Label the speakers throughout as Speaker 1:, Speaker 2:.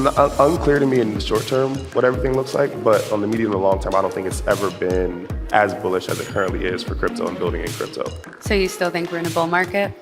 Speaker 1: not, unclear to me in the short term what everything looks like, but on the medium and long term, I don't think it's ever been as bullish as it currently is for crypto and building in crypto.
Speaker 2: So you still think we're in a bull market?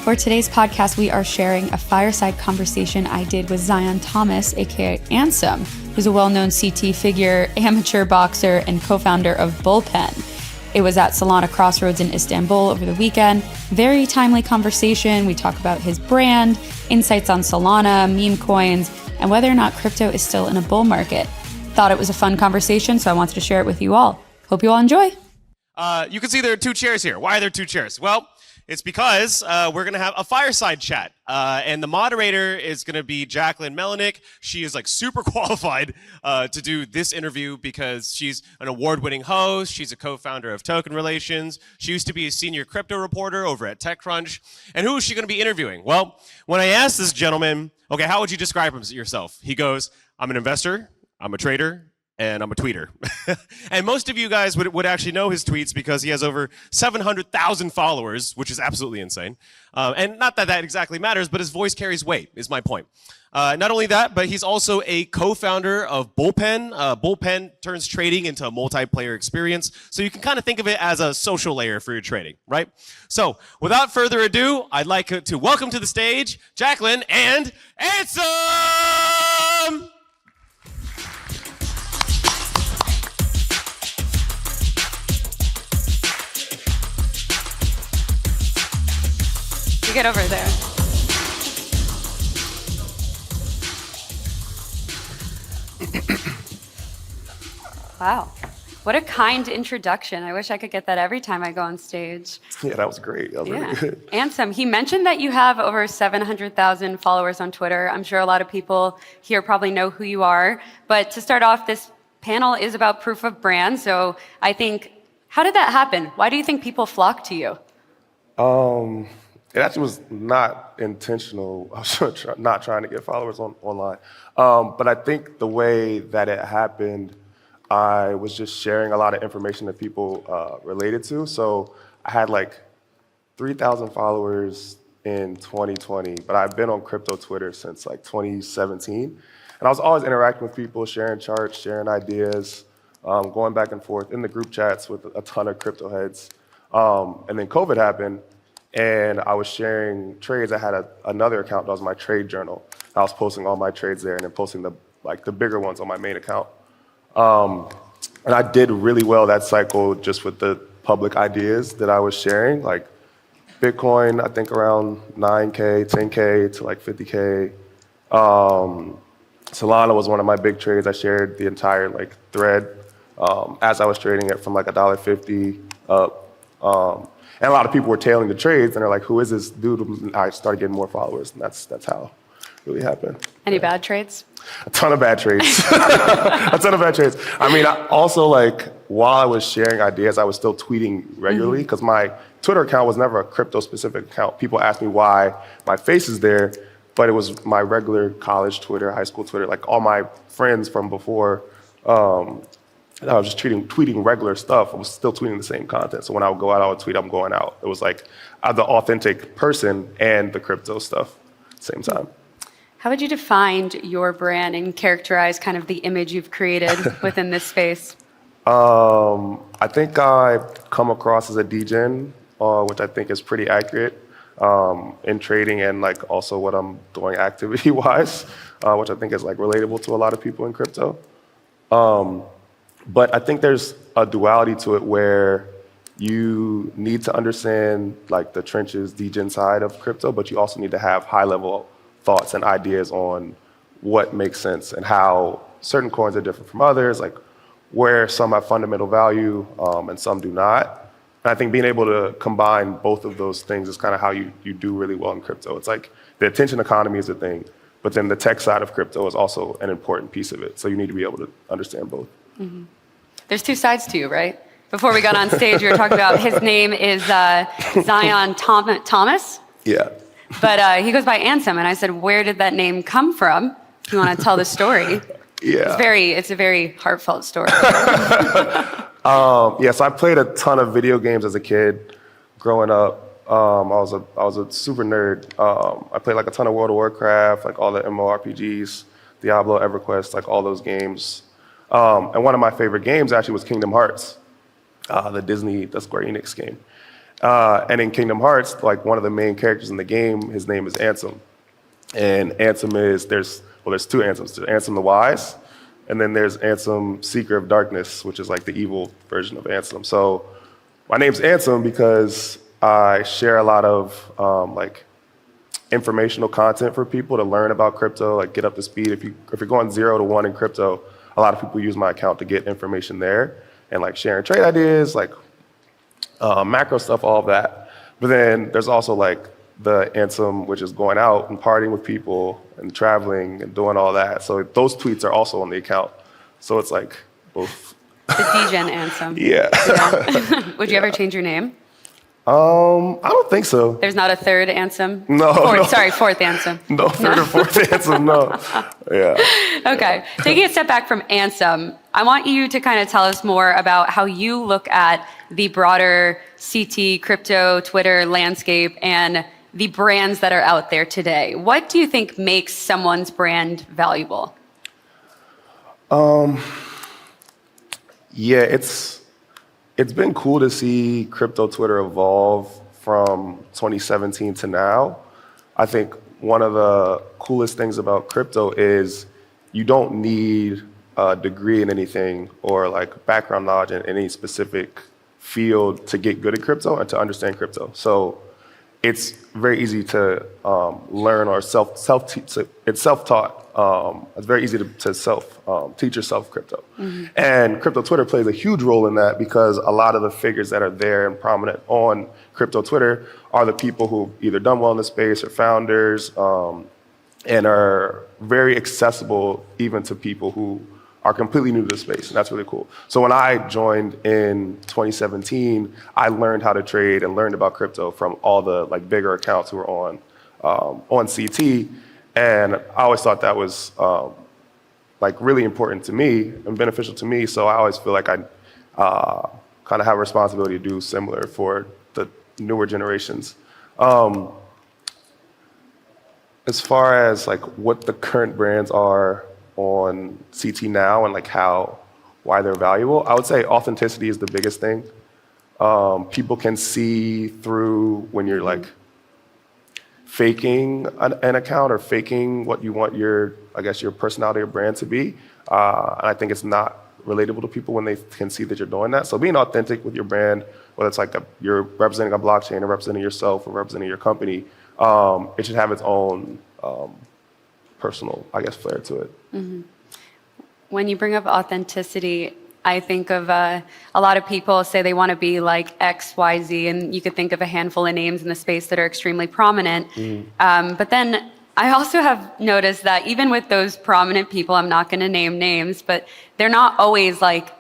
Speaker 2: For today's podcast, we are sharing a fireside conversation I did with Zion Thomas, aka Ansem, who's a well-known CT figure, amateur boxer, and co-founder of Bullpen. It was at Solana Crossroads in Istanbul over the weekend. Very timely conversation. We talk about his brand, insights on Solana, meme coins, and whether or not crypto is still in a bull market. Thought it was a fun conversation, so I wanted to share it with you all. Hope you all enjoy.
Speaker 3: You can see there are two chairs here. Why are there two chairs? Well, it's because we're going to have a fireside chat. And the moderator is going to be Jacquelyn Melanik. She is like super qualified to do this interview because she's an award-winning host. She's a co-founder of Token Relations. She used to be a senior crypto reporter over at TechCrunch. And who is she going to be interviewing? Well, when I asked this gentleman, okay, how would you describe yourself? He goes, I'm an investor, I'm a trader, and I'm a tweeter. And most of you guys would actually know his tweets because he has over 700,000 followers, which is absolutely insane. And not that that exactly matters, but his voice carries weight, is my point. Not only that, but he's also a co-founder of Bullpen. Bullpen turns trading into a multiplayer experience. So you can kind of think of it as a social layer for your trading, right? So without further ado, I'd like to welcome to the stage Jacquelyn and Ansem!
Speaker 2: You get over there. Wow. What a kind introduction. I wish I could get that every time I go on stage.
Speaker 1: Yeah, that was great. That was really good.
Speaker 2: Ansem, he mentioned that you have over 700,000 followers on Twitter. I'm sure a lot of people here probably know who you are. But to start off, this panel is about proof of brand. So I think, how did that happen? Why do you think people flock to you?
Speaker 1: It actually was not intentional. I was not trying to get followers online. But I think the way that it happened, I was just sharing a lot of information that people related to. So I had like 3,000 followers in 2020, but I've been on crypto Twitter since like 2017. And I was always interacting with people, sharing charts, sharing ideas, going back and forth in the group chats with a ton of crypto heads. And then COVID happened. And I was sharing trades. I had another account that was my trade journal. I was posting all my trades there and then posting the bigger ones on my main account. And I did really well that cycle just with the public ideas that I was sharing, like Bitcoin, I think around 9K, 10K to like 50K. Solana was one of my big trades. I shared the entire like thread as I was trading it from like $1.50 up. And a lot of people were tailing the trades, and they're like, who is this dude? And I started getting more followers, and that's how it really happened.
Speaker 2: Any bad trades?
Speaker 1: A ton of bad trades. A ton of bad trades. I mean, I also, like, while I was sharing ideas, I was still tweeting regularly, because my Twitter account was never a crypto-specific account. People asked me why my face is there, but it was my regular college Twitter, high school Twitter, like all my friends from before. I was just tweeting regular stuff. I was still tweeting the same content. So when I would go out, I would tweet, I'm going out. It was like the authentic person and the crypto stuff at the same time.
Speaker 2: How would you define your brand and characterize kind of the image you've created within this space?
Speaker 1: I think I've come across as a degen, which I think is pretty accurate in trading and like also what I'm doing activity-wise, which I think is like relatable to a lot of people in crypto. But I think there's a duality to it where you need to understand like the trenches, degen side of crypto, but you also need to have high-level thoughts and ideas on what makes sense and how certain coins are different from others, like where some have fundamental value and some do not. And I think being able to combine both of those things is kind of how you do really well in crypto. It's like the attention economy is a thing, but then the tech side of crypto is also an important piece of it. So you need to be able to understand both.
Speaker 2: Mm-hmm. There's two sides to you, right? Before we got on stage, we were talking about his name is Zion Thomas.
Speaker 1: Yeah.
Speaker 2: But he goes by Ansem, and I said, where did that name come from? Do you want to tell the story?
Speaker 1: Yeah.
Speaker 2: It's a very heartfelt story.
Speaker 1: So I played a ton of video games as a kid growing up. I was a super nerd. I played like a ton of World of Warcraft, like all the MMORPGs, Diablo, EverQuest, like all those games. And one of my favorite games actually was Kingdom Hearts, the Square Enix game. And in Kingdom Hearts, like one of the main characters in the game, his name is Ansem. And Ansem there's two Ansems. There's Ansem the Wise, and then there's Ansem Seeker of Darkness, which is like the evil version of Ansem. So my name's Ansem because I share a lot of like informational content for people to learn about crypto, like get up to speed. If you're going 0 to 1 in crypto, a lot of people use my account to get information there and like sharing trade ideas, like macro stuff, all of that. But then there's also like the Ansem, which is going out and partying with people and traveling and doing all that. So those tweets are also on the account. So it's like both.
Speaker 2: The DGen Ansem.
Speaker 1: Yeah.
Speaker 2: Would you ever change your name?
Speaker 1: I don't think so.
Speaker 2: There's not a third Ansem?
Speaker 1: No.
Speaker 2: Fourth Ansem.
Speaker 1: No, third or fourth Ansem, no. Yeah.
Speaker 2: Okay. Taking a step back from Ansem, I want you to kind of tell us more about how you look at the broader CT, crypto, Twitter landscape and the brands that are out there today. What do you think makes someone's brand valuable?
Speaker 1: Yeah, it's been cool to see crypto Twitter evolve from 2017 to now. I think one of the coolest things about crypto is you don't need a degree in anything or like background knowledge in any specific field to get good at crypto and to understand crypto. So it's very easy to learn or it's self-taught. It's very easy to teach yourself crypto. Mm-hmm. And crypto Twitter plays a huge role in that because a lot of the figures that are there and prominent on crypto Twitter are the people who've either done well in the space or founders and are very accessible even to people who are completely new to the space, and that's really cool. So when I joined in 2017, I learned how to trade and learned about crypto from all the like bigger accounts who were on CT, and I always thought that was like really important to me and beneficial to me. So I always feel like I kind of have a responsibility to do similar for the newer generations. As far as like what the current brands are on CT now and like why they're valuable, I would say authenticity is the biggest thing. People can see through when you're like faking an account or faking what you want your personality or brand to be. And I think it's not relatable to people when they can see that you're doing that. So being authentic with your brand, whether it's like you're representing a blockchain or representing yourself or representing your company, it should have its own personal, flair to it. Mm-hmm.
Speaker 2: When you bring up authenticity, I think of a lot of people say they want to be like X, Y, Z, and you could think of a handful of names in the space that are extremely prominent. Mm-hmm. But then I also have noticed that even with those prominent people, I'm not going to name names, but they're not always like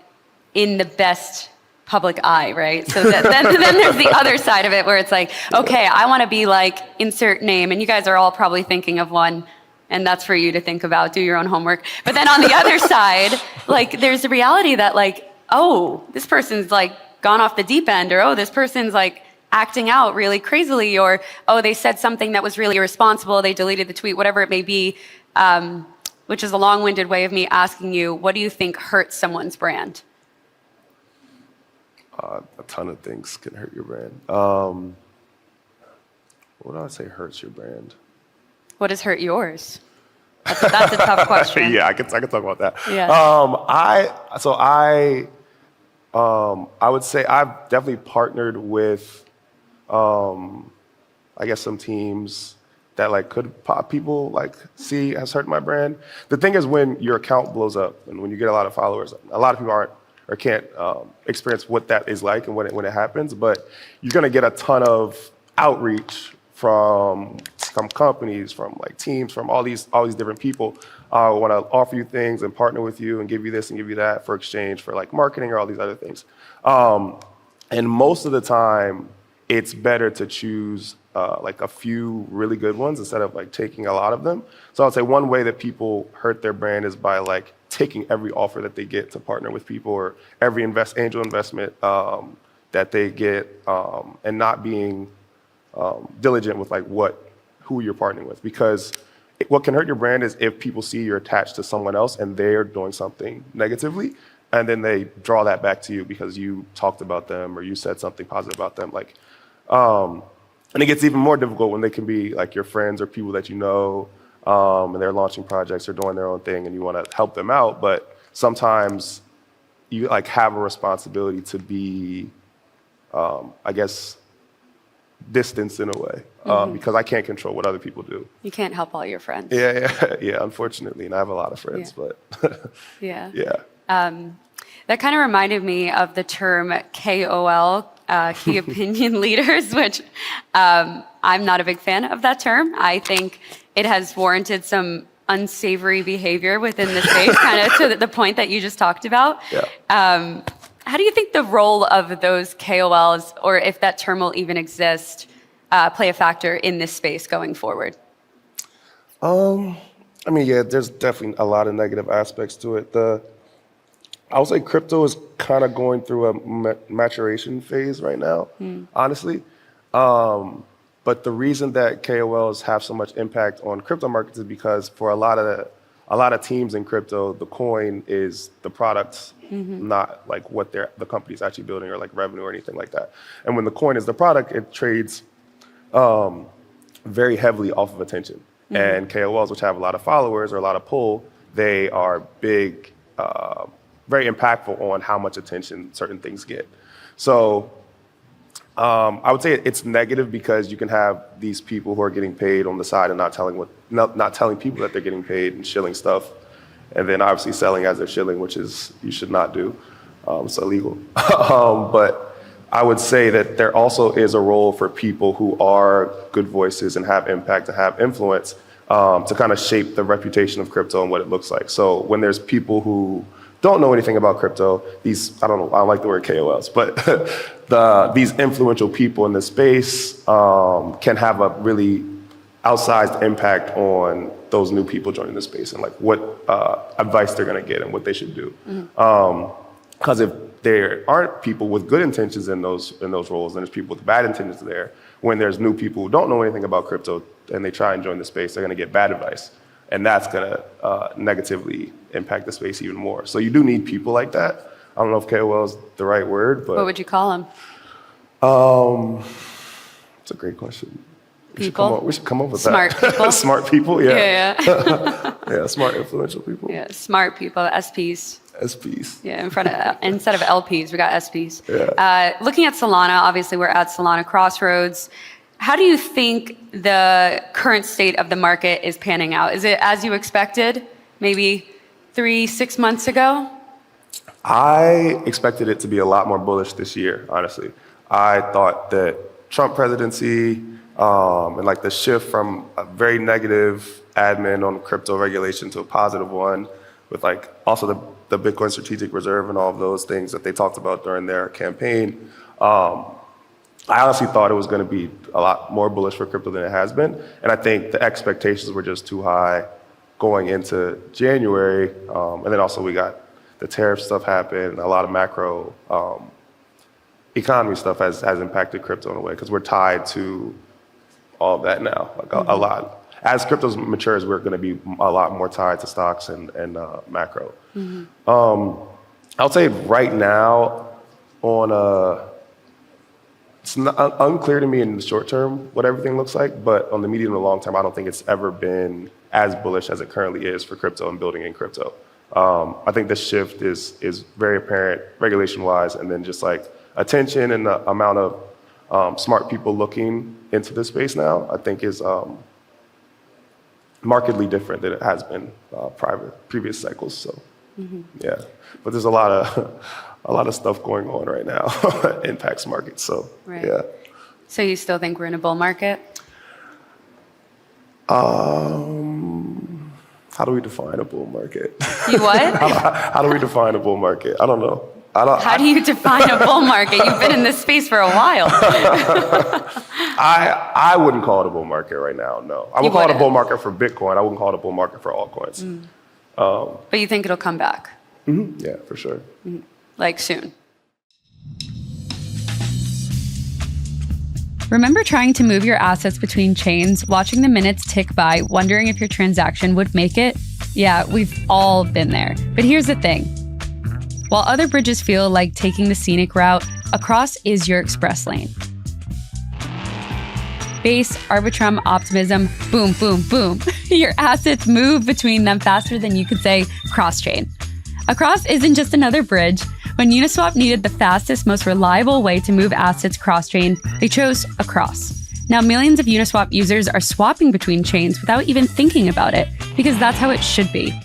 Speaker 2: in the best public eye, right? So then there's the other side of it where it's like, okay, I want to be like insert name, and you guys are all probably thinking of one, and that's for you to think about, do your own homework. But then on the other side, like there's the reality that like, oh, this person's like gone off the deep end, or oh, this person's like acting out really crazily, or oh, they said something that was really irresponsible, they deleted the tweet, whatever it may be, which is a long-winded way of me asking you, what do you think hurts someone's brand?
Speaker 1: A ton of things can hurt your brand. What do I say hurts your brand? What
Speaker 2: has hurt yours? That's a tough question.
Speaker 1: Yeah, I can talk about that.
Speaker 2: Yeah.
Speaker 1: I would say I've definitely partnered with, some teams that like people like see has hurt my brand. The thing is when your account blows up and when you get a lot of followers, a lot of people aren't or can't experience what that is like and when it happens, but you're gonna get a ton of outreach from companies, from like teams, from all these different people want to offer you things and partner with you and give you this and give you that for exchange for like marketing or all these other things. And most of the time, it's better to choose like a few really good ones instead of like taking a lot of them. So I'd say one way that people hurt their brand is by like taking every offer that they get to partner with people or every angel investment that they get and not being diligent with like who you're partnering with, because what can hurt your brand is if people see you're attached to someone else and they're doing something negatively, and then they draw that back to you because you talked about them or you said something positive about them. Like, and it gets even more difficult when they can be like your friends or people that you know, and they're launching projects or doing their own thing, and you want to help them out, but sometimes you like have a responsibility to be, I guess, distanced in a way, because I can't control what other people do.
Speaker 2: You can't help all your friends.
Speaker 1: Yeah, unfortunately, and I have a lot of friends, but
Speaker 2: yeah.
Speaker 1: Yeah.
Speaker 2: That kind of reminded me of the term KOL, key opinion leaders, which I'm not a big fan of that term. I think it has warranted some unsavory behavior within the space, kind of to the point that you just talked about.
Speaker 1: Yeah.
Speaker 2: How do you think the role of those KOLs, or if that term will even exist, play a factor in this space going forward?
Speaker 1: I mean, yeah, there's definitely a lot of negative aspects to it. I would say crypto is kind of going through a maturation phase right now, honestly. But the reason that KOLs have so much impact on crypto markets is because for a lot of teams in crypto, the coin is the product, not like what the company's actually building or like revenue or anything like that. And when the coin is the product, it trades very heavily off of attention. And KOLs, which have a lot of followers or a lot of pull, they are big, very impactful on how much attention certain things get. So I would say it's negative because you can have these people who are getting paid on the side and not telling people that they're getting paid and shilling stuff, and then obviously selling as they're shilling, which is you should not do. It's illegal. But I would say that there also is a role for people who are good voices and have impact and have influence to kind of shape the reputation of crypto and what it looks like. So when there's people who don't know anything about crypto, I don't like the word KOLs, but these influential people in the space can have a really outsized impact on those new people joining the space and like what advice they're gonna get and what they should do. Because if there aren't people with good intentions in those roles, and there's people with bad intentions there, when there's new people who don't know anything about crypto and they try and join the space, they're gonna get bad advice. And that's gonna negatively impact the space even more. So you do need people like that. I don't know if KOL is the right word, but
Speaker 2: What would you call them?
Speaker 1: It's a great question.
Speaker 2: People?
Speaker 1: We should come up with
Speaker 2: Smart
Speaker 1: that.
Speaker 2: people?
Speaker 1: Smart people, yeah.
Speaker 2: Yeah.
Speaker 1: Yeah, smart, influential people.
Speaker 2: Yeah, smart people, SPs.
Speaker 1: SPs.
Speaker 2: Yeah, instead of LPs, we got SPs.
Speaker 1: Yeah.
Speaker 2: Looking at Solana, obviously we're at Solana Crossroads. How do you think the current state of the market is panning out? Is it as you expected, maybe 3-6 months ago?
Speaker 1: I expected it to be a lot more bullish this year, honestly. I thought that Trump presidency and like the shift from a very negative admin on crypto regulation to a positive one, with like also the Bitcoin strategic reserve and all of those things that they talked about during their campaign. I honestly thought it was going to be a lot more bullish for crypto than it has been. And I think the expectations were just too high going into January. And then also we got the tariff stuff happen, a lot of macro economy stuff has impacted crypto in a way because we're tied to all of that now, like a lot. As crypto matures, we're going to be a lot more tied to stocks and macro. I would say right now it's not unclear to me in the short term what everything looks like, but on the medium and long term, I don't think it's ever been as bullish as it currently is for crypto and building in crypto. I think the shift is very apparent regulation-wise, and then just like attention and the amount of smart people looking into this space now, I think is markedly different than it has been previous cycles. So yeah, but there's a lot of stuff going on right now that impacts markets. So
Speaker 2: Right.
Speaker 1: yeah.
Speaker 2: So you still think we're in a bull market?
Speaker 1: How do we define a bull market?
Speaker 2: You what?
Speaker 1: How do we define a bull market? I don't know.
Speaker 2: How do you define a bull market? You've been in this space for a while.
Speaker 1: I wouldn't call it a bull market right now, no. I would call it a bull market for Bitcoin. I wouldn't call it a bull market for altcoins.
Speaker 2: But you think it'll come back?
Speaker 1: Yeah, for sure.
Speaker 2: Like soon? Remember trying to move your assets between chains, watching the minutes tick by, wondering if your transaction would make it? Yeah, we've all been there. But here's the thing. While other bridges feel like taking the scenic route, Across is your express lane. Base, Arbitrum, Optimism, boom, boom, boom. Your assets move between them faster than you could say cross-chain. Across isn't just another bridge. When Uniswap needed the fastest, most reliable way to move assets cross-chain, they chose Across. Now, millions of Uniswap users are swapping between chains without even thinking about it, because that's how it should be.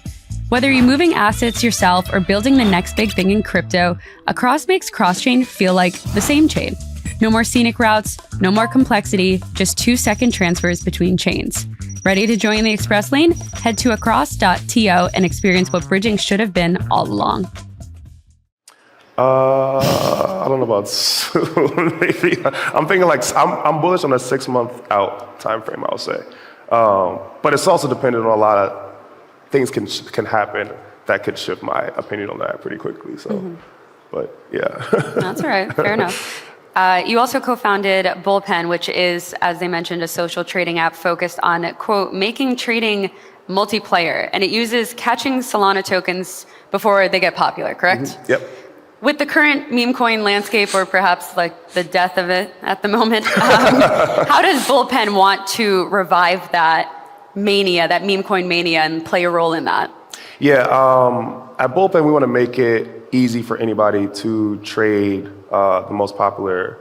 Speaker 2: Whether you're moving assets yourself or building the next big thing in crypto, Across makes cross-chain feel like the same chain. No more scenic routes, no more complexity, just 2-second transfers between chains. Ready to join the express lane? Head to across.to and experience what bridging should have been all along.
Speaker 1: I don't know about soon. Maybe I'm thinking like I'm bullish on a 6-month out time frame, I would say. But it's also dependent on a lot of things can happen that could shift my opinion on that pretty quickly. So, but yeah.
Speaker 2: That's all right. Fair enough. You also co-founded Bullpen, which is, as they mentioned, a social trading app focused on, quote, making trading multiplayer. And it uses catching Solana tokens before they get popular, correct?
Speaker 1: Yep.
Speaker 2: With the current meme coin landscape, or perhaps like the death of it at the moment, how does Bullpen want to revive that mania, that meme coin mania, and play a role in that?
Speaker 1: Yeah, at Bullpen, we want to make it easy for anybody to trade the most popular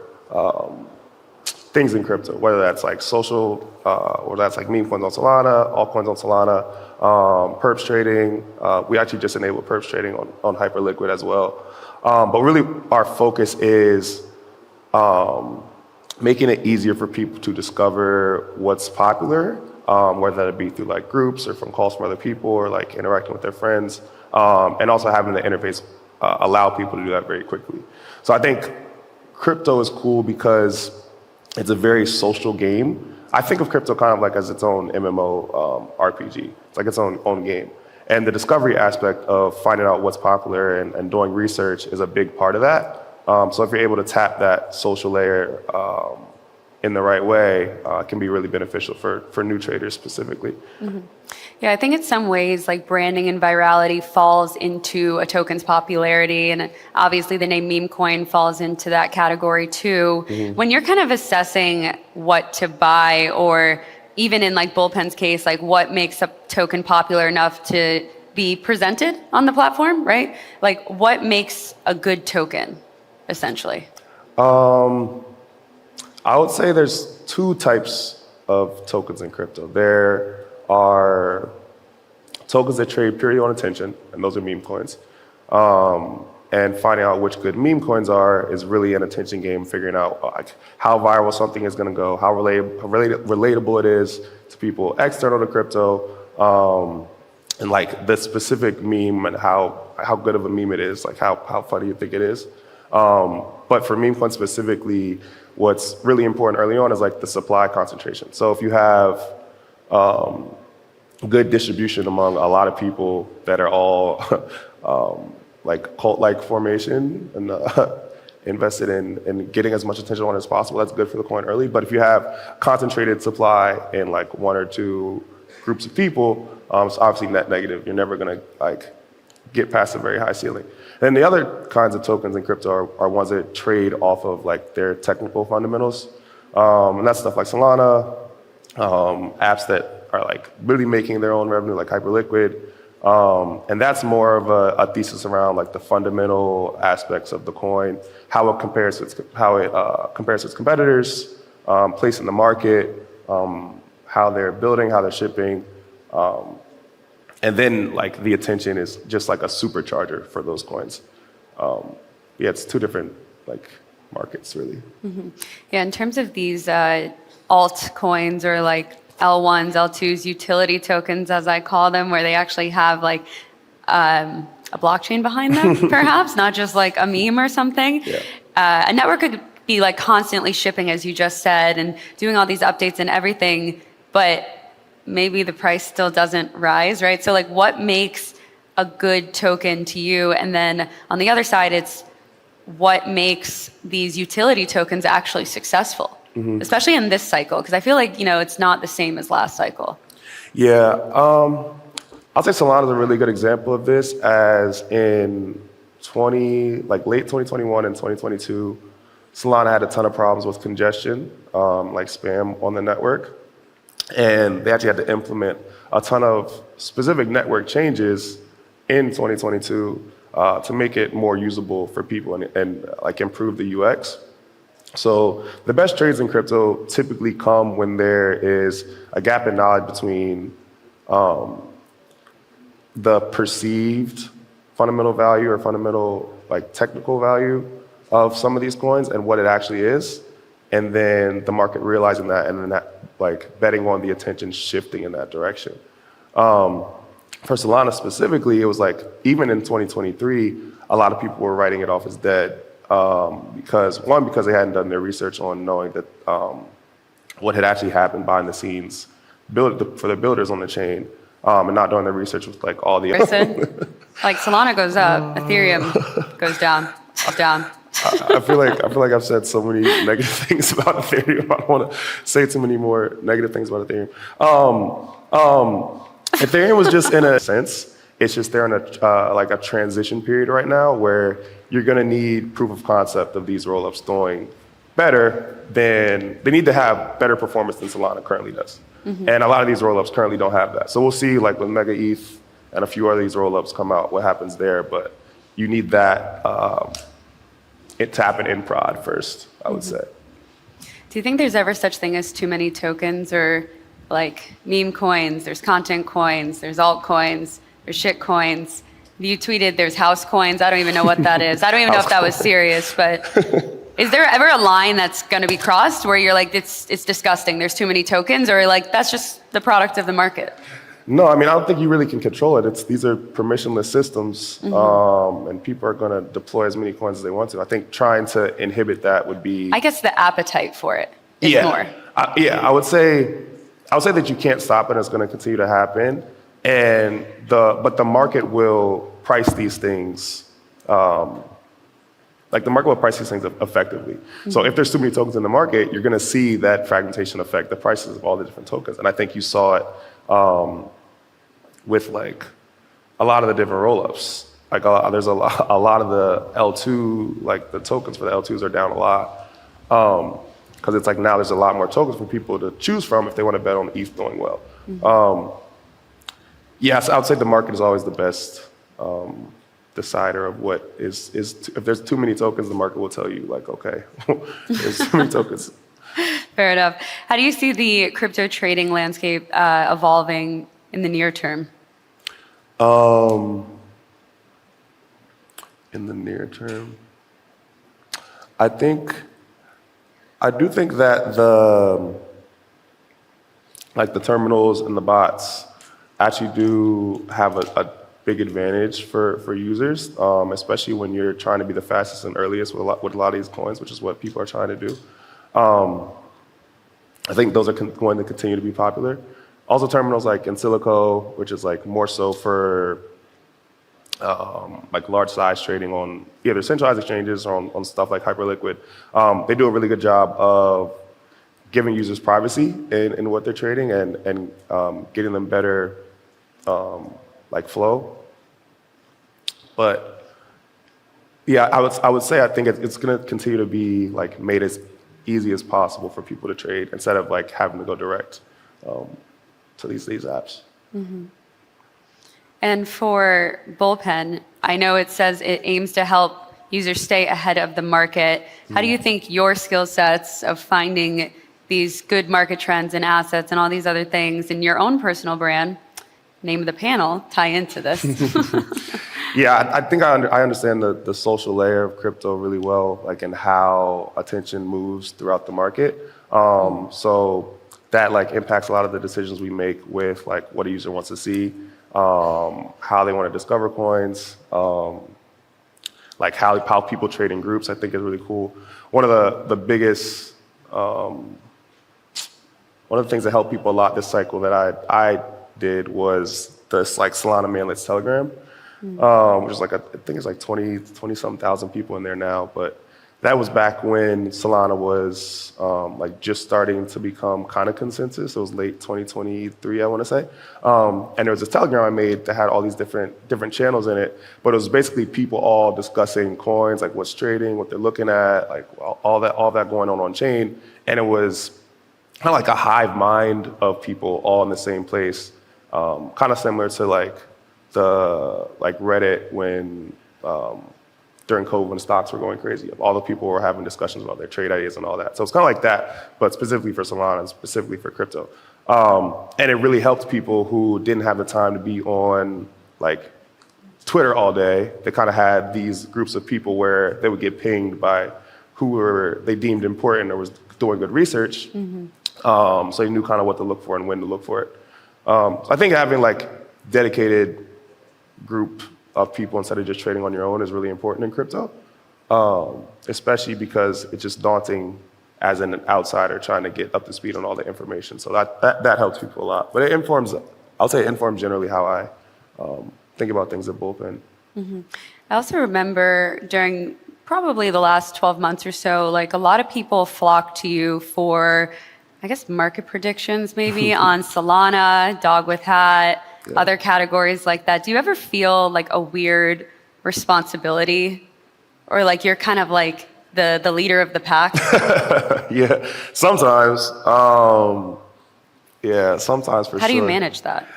Speaker 1: things in crypto, whether that's like social, or that's like meme coins on Solana, altcoins on Solana, perps trading. We actually just enabled perps trading on Hyperliquid as well. But really, our focus is making it easier for people to discover what's popular, whether that be through like groups or from calls from other people or like interacting with their friends, and also having the interface allow people to do that very quickly. So I think crypto is cool because it's a very social game. I think of crypto kind of like as its own MMO RPG. It's like its own game. And the discovery aspect of finding out what's popular and doing research is a big part of that. So if you're able to tap that social layer in the right way, it can be really beneficial for new traders specifically.
Speaker 2: Mm-hmm. Yeah, I think in some ways, like branding and virality falls into a token's popularity, and obviously the name meme coin falls into that category too. Mm-hmm. When you're kind of assessing what to buy, or even in like Bullpen's case, like what makes a token popular enough to be presented on the platform, right? Like what makes a good token, essentially?
Speaker 1: I would say there's 2 types of tokens in crypto. There are tokens that trade purely on attention, and those are meme coins. And finding out which good meme coins are is really an attention game, figuring out like how viral something is going to go, how relatable it is to people external to crypto, and like the specific meme and how good of a meme it is, like how funny you think it is. But for meme coins specifically, what's really important early on is like the supply concentration. So if you have good distribution among a lot of people that are all like cult-like formation and invested in getting as much attention on as possible, that's good for the coin early. But if you have concentrated supply in like 1 or 2 groups of people, it's obviously net negative. You're never gonna like get past a very high ceiling. And the other kinds of tokens in crypto are ones that trade off of like their technical fundamentals. And that's stuff like Solana, apps that are like really making their own revenue, like Hyperliquid. And that's more of a thesis around like the fundamental aspects of the coin, how it compares to its competitors, place in the market, how they're building, how they're shipping. And then like the attention is just like a supercharger for those coins. Yeah, it's 2 different like markets really.
Speaker 2: Mm-hmm. Yeah, in terms of these altcoins or like L1s, L2s, utility tokens, as I call them, where they actually have like a blockchain behind them, perhaps, not just like a meme or something. Yeah. A network could be like constantly shipping, as you just said, and doing all these updates and everything, but maybe the price still doesn't rise, right? So like what makes a good token to you? And then on the other side, it's what makes these utility tokens actually successful? especially in this cycle? Because I feel like, it's not the same as last cycle.
Speaker 1: Yeah, I'll say Solana is a really good example of this, as in late 2021 and 2022, Solana had a ton of problems with congestion, like spam on the network. And they actually had to implement a ton of specific network changes in 2022 to make it more usable for people and like improve the UX. So the best trades in crypto typically come when there is a gap in knowledge between the perceived fundamental value or fundamental like technical value of some of these coins and what it actually is, and then the market realizing that and then that, like betting on the attention shifting in that direction. For Solana specifically, it was like even in 2023, a lot of people were writing it off as dead because they hadn't done their research on knowing that what had actually happened behind the scenes for the builders on the chain, and not doing their research with like all the
Speaker 2: like Solana goes up, Ethereum goes down, down.
Speaker 1: I feel like I've said so many negative things about Ethereum. I don't want to say too many more negative things about Ethereum. Ethereum was just in a sense, it's just they're in a transition period right now where you're going to need proof of concept of these rollups doing better than, they need to have better performance than Solana currently does. And a lot of these rollups currently don't have that. So we'll see like when Mega ETH and a few other these rollups come out, what happens there. But you need that it to happen in prod first, I would say.
Speaker 2: Do you think there's ever such thing as too many tokens, or like meme coins, there's content coins, there's altcoins, there's shit coins? You tweeted there's house coins. I don't even know what that is. I don't even know if that was serious, but is there ever a line that's going to be crossed where you're like, it's disgusting, there's too many tokens, or like that's just the product of the market?
Speaker 1: No, I mean, I don't think you really can control it. These are permissionless systems, and people are going to deploy as many coins as they want to. I think trying to inhibit that would be...
Speaker 2: I guess the appetite for it is more.
Speaker 1: I would say that you can't stop it. It's going to continue to happen, but the market will price these things. The market will price these things effectively. So if there's too many tokens in the market, you're going to see that fragmentation affect the prices of all the different tokens. And I think you saw it with like a lot of the different rollups. Like there's a lot of the L2, like the tokens for the L2s are down a lot. Because it's like now there's a lot more tokens for people to choose from if they want to bet on ETH doing well. Yes, I would say the market is always the best decider of what is if there's too many tokens, the market will tell you like, okay, there's too many tokens.
Speaker 2: Fair enough. How do you see the crypto trading landscape evolving in the near term?
Speaker 1: In the near term, I do think that the terminals and the bots actually do have a big advantage for users, especially when you're trying to be the fastest and earliest with a lot of these coins, which is what people are trying to do. I think those are going to continue to be popular. Also terminals like Insilico, which is like more so for like large size trading on either centralized exchanges or on stuff like Hyperliquid. They do a really good job of giving users privacy in what they're trading and getting them better like flow. But yeah, I would say I think it's going to continue to be like made as easy as possible for people to trade instead of like having to go direct to these apps.
Speaker 2: And for Bullpen, I know it says it aims to help users stay ahead of the market. How do you think your skill sets of finding these good market trends and assets and all these other things in your own personal brand, name of the panel, tie into this?
Speaker 1: Yeah, I think I understand the social layer of crypto really well, like and how attention moves throughout the market. So that like impacts a lot of the decisions we make with like what a user wants to see, how they want to discover coins, like how people trade in groups. I think is really cool. One of the biggest, one of the things that helped people a lot this cycle that I did was this like Solana Mainlet's Telegram, which is like I think it's like 20-something thousand people in there now. But that was back when Solana was like just starting to become kind of consensus. It was late 2023, I want to say. And there was this Telegram I made that had all these different channels in it, but it was basically people all discussing coins, like what's trading, what they're looking at, like all that going on chain. And it was kind of like a hive mind of people all in the same place, kind of similar to like Reddit when during COVID when stocks were going crazy. All the people were having discussions about their trade ideas and all that. So it's kind of like that, but specifically for Solana and specifically for crypto. And it really helped people who didn't have the time to be on like Twitter all day. They kind of had these groups of people where they would get pinged by who they deemed important or was doing good research. So you knew kind of what to look for and when to look for it. So I think having like dedicated group of people instead of just trading on your own is really important in crypto, especially because it's just daunting as an outsider trying to get up to speed on all the information. So that helps people a lot. But it informs generally how I think about things at Bullpen.
Speaker 2: I also remember during probably the last 12 months or so, like a lot of people flocked to you for, I guess, market predictions maybe on Solana, dog with hat, other categories like that. Do you ever feel like a weird responsibility or like you're kind of like the leader of the pack?
Speaker 1: Yeah, sometimes. Sometimes for sure.
Speaker 2: How do you manage that?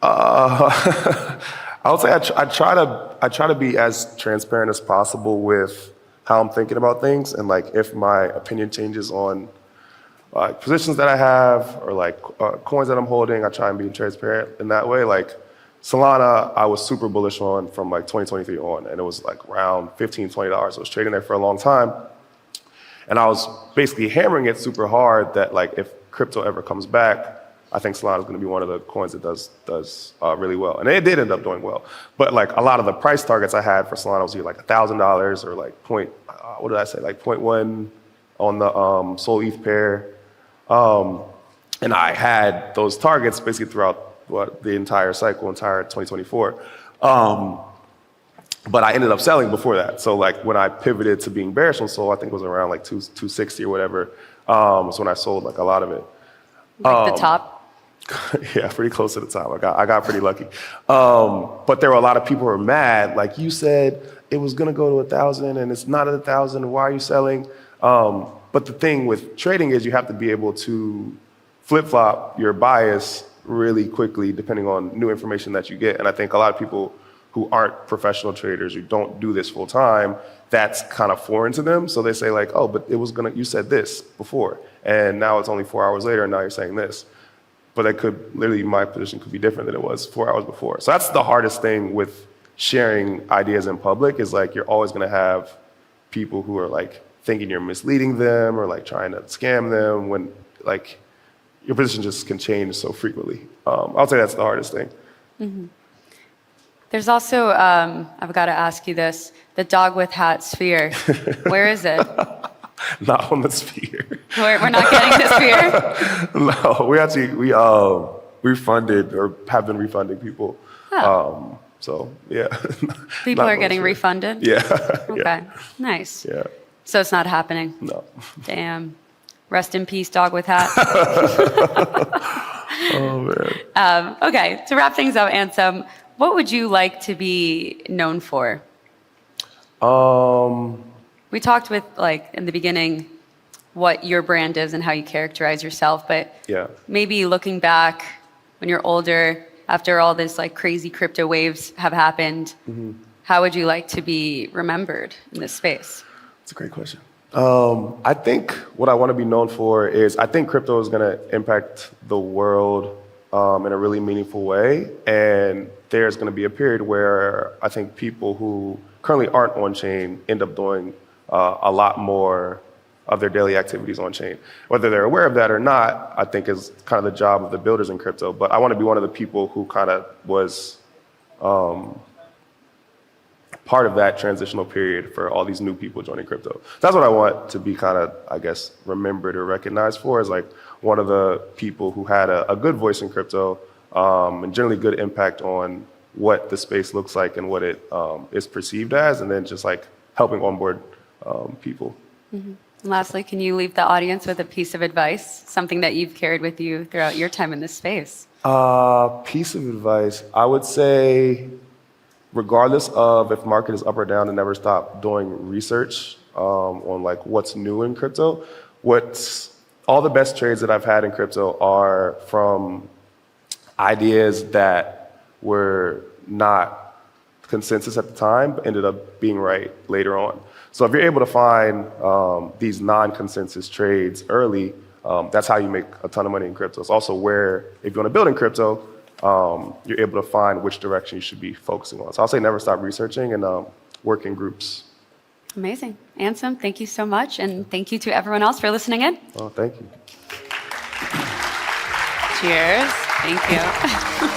Speaker 1: I would say I try to be as transparent as possible with how I'm thinking about things, and like if my opinion changes on like positions that I have or like coins that I'm holding, I try and be transparent in that way. Like Solana, I was super bullish on from like 2023 on, and it was like around $15, $20. I was trading there for a long time, and I was basically hammering it super hard that like if crypto ever comes back, I think Solana is going to be one of the coins that does really well, and it did end up doing well. But like a lot of the price targets I had for Solana was either like $1,000 or like like 0.1 on the Sol ETH pair. And I had those targets basically throughout the entire 2024. But I ended up selling before that. So like when I pivoted to being bearish on Sol, I think it was around like 260 or whatever. So when I sold like a lot of it.
Speaker 2: Like the top?
Speaker 1: Yeah, pretty close to the top. I got pretty lucky. But there were a lot of people who were mad. Like you said, it was going to go to 1,000 and it's not at 1,000. Why are you selling? But the thing with trading is you have to be able to flip-flop your bias really quickly depending on new information that you get. And I think a lot of people who aren't professional traders, who don't do this full time, that's kind of foreign to them. So they say like, oh, but you said this before, and now it's only 4 hours later and now you're saying this. But my position could be different than it was 4 hours before. So that's the hardest thing with sharing ideas in public is like you're always gonna have people who are like thinking you're misleading them or like trying to scam them when like your position just can change so frequently. I'll say that's the hardest thing.
Speaker 2: Mm-hmm. There's also, I've got to ask you this, the dog with hat sphere. Where is it?
Speaker 1: Not on the sphere.
Speaker 2: We're not getting the sphere?
Speaker 1: No, we refunded or have been refunding people.
Speaker 2: Oh.
Speaker 1: So yeah.
Speaker 2: People are getting refunded?
Speaker 1: Yeah.
Speaker 2: Okay,
Speaker 1: yeah.
Speaker 2: Nice.
Speaker 1: Yeah.
Speaker 2: So it's not happening?
Speaker 1: No.
Speaker 2: Damn. Rest in peace, dog with hat.
Speaker 1: Oh, man.
Speaker 2: Okay, to wrap things up, Ansem, what would you like to be known for? We talked with, like, in the beginning, what your brand is and how you characterize yourself, but maybe looking back when you're older, after all this, like, crazy crypto waves have happened, how would you like to be remembered in this space?
Speaker 1: That's a great question. I think what I want to be known for is I think crypto is going to impact the world in a really meaningful way. And there's going to be a period where I think people who currently aren't on chain end up doing a lot more of their daily activities on chain. Whether they're aware of that or not, I think is kind of the job of the builders in crypto. But I want to be one of the people who kind of was part of that transitional period for all these new people joining crypto. That's what I want to be kind of, I guess, remembered or recognized for, is like one of the people who had a good voice in crypto and generally good impact on what the space looks like and what it is perceived as, and then just like helping onboard people.
Speaker 2: Lastly, can you leave the audience with a piece of advice, something that you've carried with you throughout your time in this space?
Speaker 1: Piece of advice, I would say, regardless of if market is up or down, to never stop doing research on like what's new in crypto. All the best trades that I've had in crypto are from ideas that were not consensus at the time, but ended up being right later on. So if you're able to find these non-consensus trades early, that's how you make a ton of money in crypto. It's also where, if you want to build in crypto, you're able to find which direction you should be focusing on. So I'll say never stop researching and work in groups.
Speaker 2: Amazing. Ansem, thank you so much. And thank you to everyone else for listening in.
Speaker 1: Oh, thank you.
Speaker 2: Cheers. Thank you.